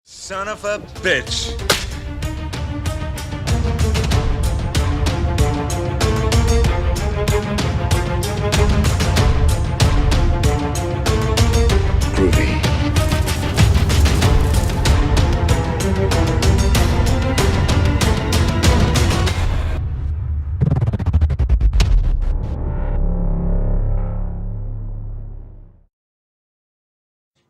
Son of a bitch. Groovy.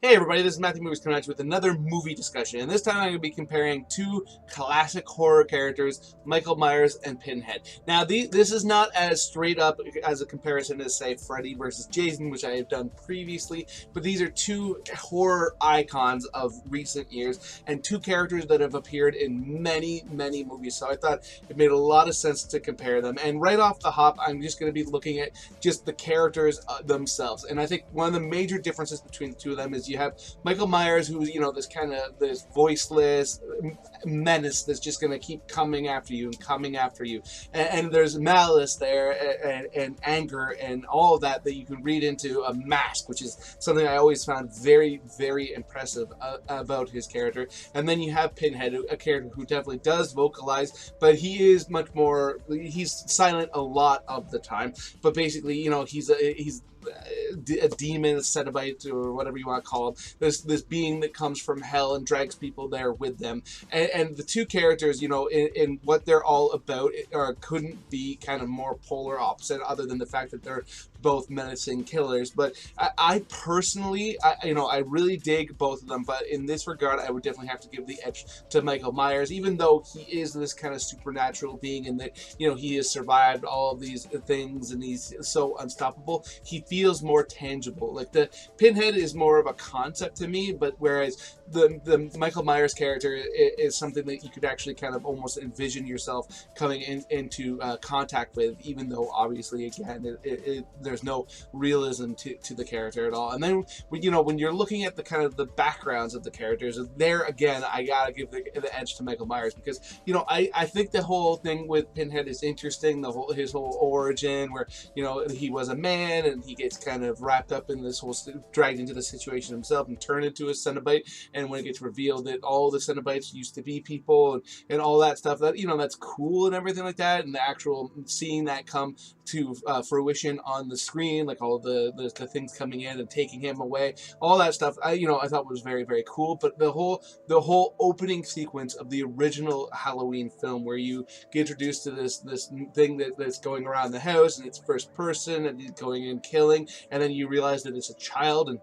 Hey everybody, this is Matthew Movies coming at you with another movie discussion, and this time I'm going to be comparing two classic horror characters, Michael Myers and Pinhead. Now, this is not as straight up as a comparison as, say, Freddy versus Jason, which I have done previously, but these are two horror icons of recent years, and two characters that have appeared in many, many movies, so I thought it made a lot of sense to compare them. And right off the hop, I'm just going to be looking at just the characters themselves, and I think one of the major differences between the two of them is you have Michael Myers, who's, you know, this voiceless menace that's just going to keep coming after you and coming after you. And there's malice there and anger and all of that you can read into a mask, which is something I always found very, very impressive about his character. And then you have Pinhead, a character who definitely does vocalize, but he is much more, he's silent a lot of the time. But basically, you know, he's a demon, a Cenobite, or whatever you want to call him. This being that comes from hell and drags people there with them. And the two characters, you know, in what they're all about, couldn't be kind of more polar opposite, other than the fact that they're both menacing killers. But I personally, I really dig both of them. But in this regard, I would definitely have to give the edge to Michael Myers, even though he is this kind of supernatural being, and that, you know, he has survived all of these things and he's so unstoppable. He feels more tangible. Like the Pinhead is more of a concept to me, but whereas the Michael Myers character is something that you could actually kind of almost envision yourself coming into contact with, even though obviously, again, there's no realism to the character at all. And then, you know, when you're looking at the kind of the backgrounds of the characters, there again, I gotta give the edge to Michael Myers, because, you know, I think the whole thing with Pinhead is interesting. His whole origin, where, you know, he was a man and he gets kind of wrapped up in this whole, dragged into the situation himself and turned into a Cenobite. And when it gets revealed that all the Cenobites used to be people and all that stuff, that, you know, that's cool and everything like that, and the actual seeing that come to fruition on the screen, like all the things coming in and taking him away, all that stuff, I thought was very, very cool. But the whole opening sequence of the original Halloween film, where you get introduced to this thing that's going around the house, and it's first person and he's going in killing, and then you realize that it's a child, and,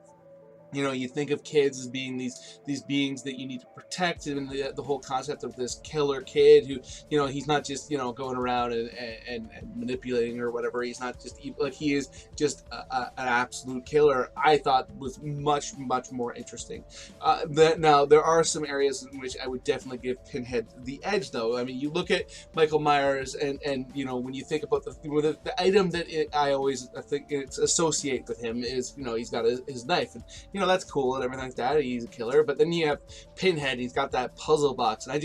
you know, you think of kids as being these beings that you need to protect, and the whole concept of this killer kid who, you know, he's not just, you know, going around and manipulating or whatever. He's not just like, he is just an absolute killer. I thought was much, much more interesting. Now there are some areas in which I would definitely give Pinhead the edge, though. I mean, you look at Michael Myers, and you know, when you think about the item that I think it's associate with him is, you know, he's got his knife, and, you know, that's cool and everything like that. He's a killer. But then you have Pinhead. He's got that puzzle box, and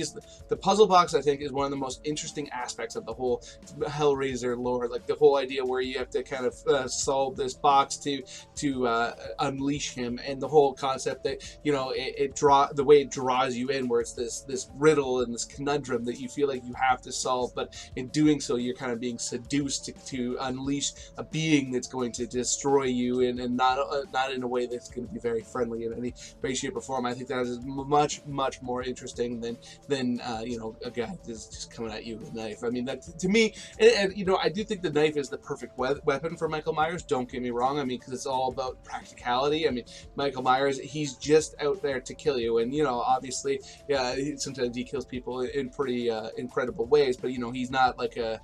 the puzzle box, I think, is one of the most interesting aspects of the whole Hellraiser lore. Like the whole idea where you have to kind of solve this box to unleash him, and the whole concept that, you know, the way it draws you in, where it's this riddle and this conundrum that you feel like you have to solve, but in doing so, you're kind of being seduced to unleash a being that's going to destroy you, and not in a way that's going to be very friendly in any way, shape, or form. I think that is much, much more interesting than you know, a guy that's just coming at you with a knife. I mean, that, to me, and you know, I do think the knife is the perfect weapon for Michael Myers. Don't get me wrong. I mean, because it's all about practicality. I mean, Michael Myers, he's just out there to kill you, and, you know, obviously, yeah, sometimes he kills people in pretty incredible ways. But, you know, he's not like a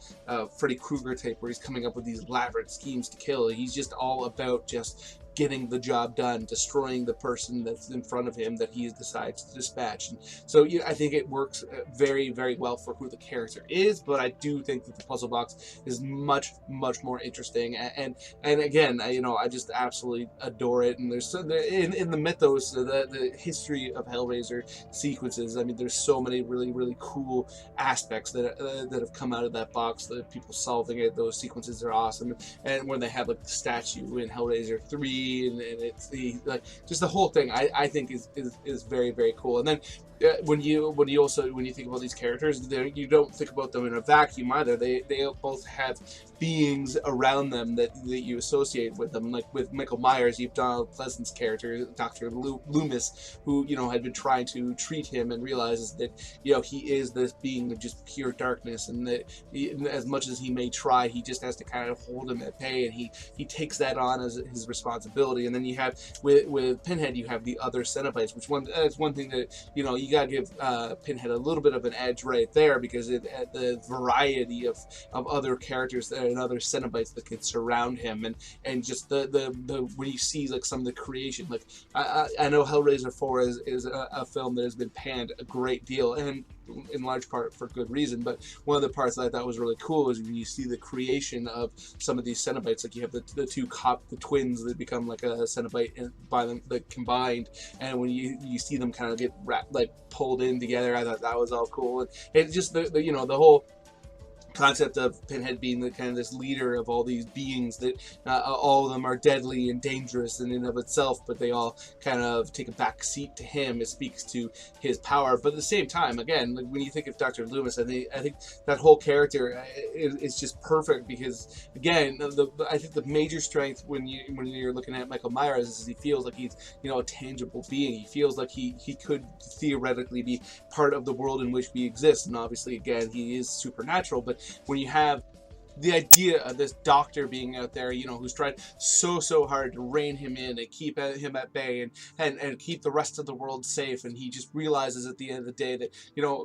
Freddy Krueger type where he's coming up with these elaborate schemes to kill. He's just all about just getting the job done, destroying the person that's in front of him that he decides to dispatch. And so, you know, I think it works very, very well for who the character is, but I do think that the puzzle box is much, much more interesting. And again, you know, I just absolutely adore it. And there's in the mythos, the history of Hellraiser sequences, I mean, there's so many really, really cool aspects that have come out of that box. The people solving it, those sequences are awesome. And when they have like the statue in Hellraiser 3, energy, and it's the like just the whole thing. I think is very very cool. And then when you think about these characters, you don't think about them in a vacuum either. They both have beings around them that you associate with them. Like with Michael Myers, you've Donald Pleasant's character, Dr. Loomis, who had been trying to treat him and realizes that he is this being of just pure darkness, and that as much as he may try, he just has to kind of hold him at bay, and he takes that on as his responsibility. And then you have with Pinhead, you have the other Cenobites, which that's one thing that you gotta give Pinhead a little bit of an edge right there, because the variety of other characters and other Cenobites that can surround him, and just the when you see like some of the creation, like I know Hellraiser 4 is a film that has been panned a great deal, and in large part for good reason. But one of the parts that I thought was really cool is when you see the creation of some of these Cenobites. Like you have the the twins that become like a Cenobite by them like combined, and when you see them kind of get pulled in together, I thought that was all cool. And it's just the whole concept of Pinhead being the kind of this leader of all these beings that all of them are deadly and dangerous in and of itself, but they all kind of take a back seat to him. It speaks to his power, but at the same time, again, like when you think of Dr. Loomis, I think that whole character is just perfect, because again, I think the major strength when you're looking at Michael Myers is he feels like he's a tangible being. He feels like he could theoretically be part of the world in which we exist, and obviously, again, he is supernatural, but when you have the idea of this doctor being out there, who's tried so hard to rein him in and keep him at bay and keep the rest of the world safe, and he just realizes at the end of the day that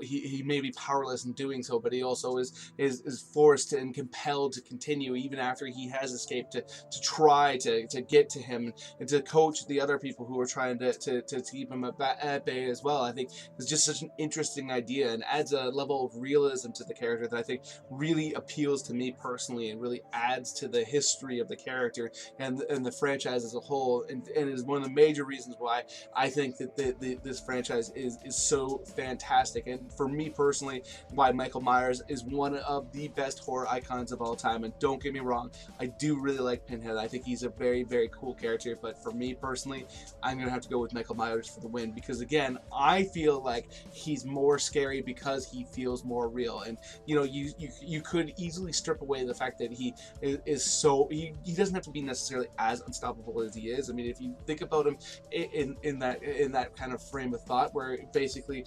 he may be powerless in doing so, but he also is forced and compelled to continue even after he has escaped, to try to get to him and to coach the other people who are trying to keep him at bay as well. I think it's just such an interesting idea and adds a level of realism to the character that I think really appeals to me personally, and really adds to the history of the character and the franchise as a whole, and is one of the major reasons why I think that this franchise is so fantastic, and for me personally, why Michael Myers is one of the best horror icons of all time. And don't get me wrong, I do really like Pinhead. I think he's a very very cool character, but for me personally, I'm gonna have to go with Michael Myers for the win, because again, I feel like he's more scary because he feels more real. And you could easily strip away the fact that he is so he doesn't have to be necessarily as unstoppable as he is. I mean, if you think about him in that kind of frame of thought, where basically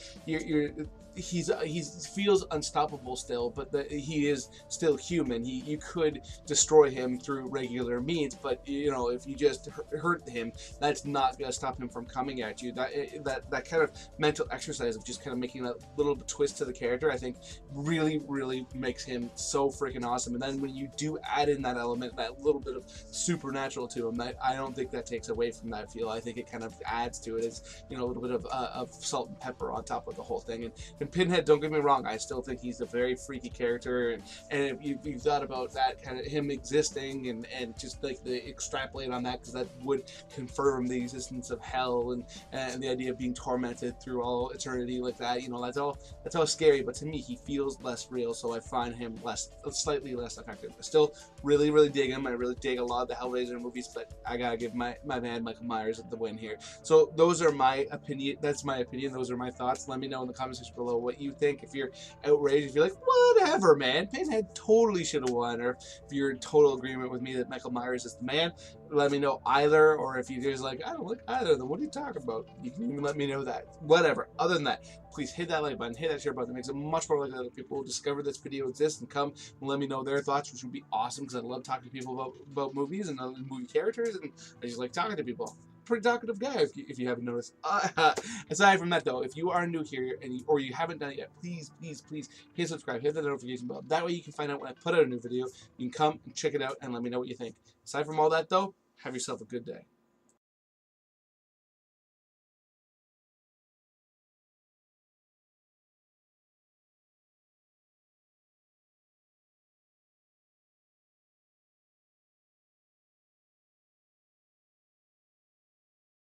he feels unstoppable still, but he is still human. You could destroy him through regular means, but if you just hurt him, that's not going to stop him from coming at you. That kind of mental exercise of just kind of making that little twist to the character, I think really really makes him so freaking awesome. And then when you do add in that element, that little bit of supernatural to him, I don't think that takes away from that feel. I think it kind of adds to it. It's a little bit of salt and pepper on top of the whole thing. And Pinhead, don't get me wrong, I still think he's a very freaky character, and if you've thought about that, kind of him existing and just like the extrapolate on that, because that would confirm the existence of hell and the idea of being tormented through all eternity like that, that's all scary. But to me, he feels less real, so I find him slightly less effective. I still really really dig him. I really dig a lot of the Hellraiser movies, but I gotta give my man Michael Myers the win here. So those are my opinion. That's my opinion. Those are my thoughts. Let me know in the comment section below what you think. If you're outraged, if you're like, whatever, man, Pinhead totally should have won, or if you're in total agreement with me that Michael Myers is the man, let me know either. Or if you're just like, I don't like either of them, what are you talking about? You can even let me know that. Whatever. Other than that, please hit that like button, hit that share button. It makes it much more likely that people will discover this video exists and come and let me know their thoughts, which would be awesome, because I love talking to people about movies and movie characters, and I just like talking to people. Pretty talkative guy, if you haven't noticed. Aside from that, though, if you are new here or you haven't done it yet, please hit subscribe, hit the notification bell. That way you can find out when I put out a new video. You can come and check it out and let me know what you think. Aside from all that, though, have yourself a good day.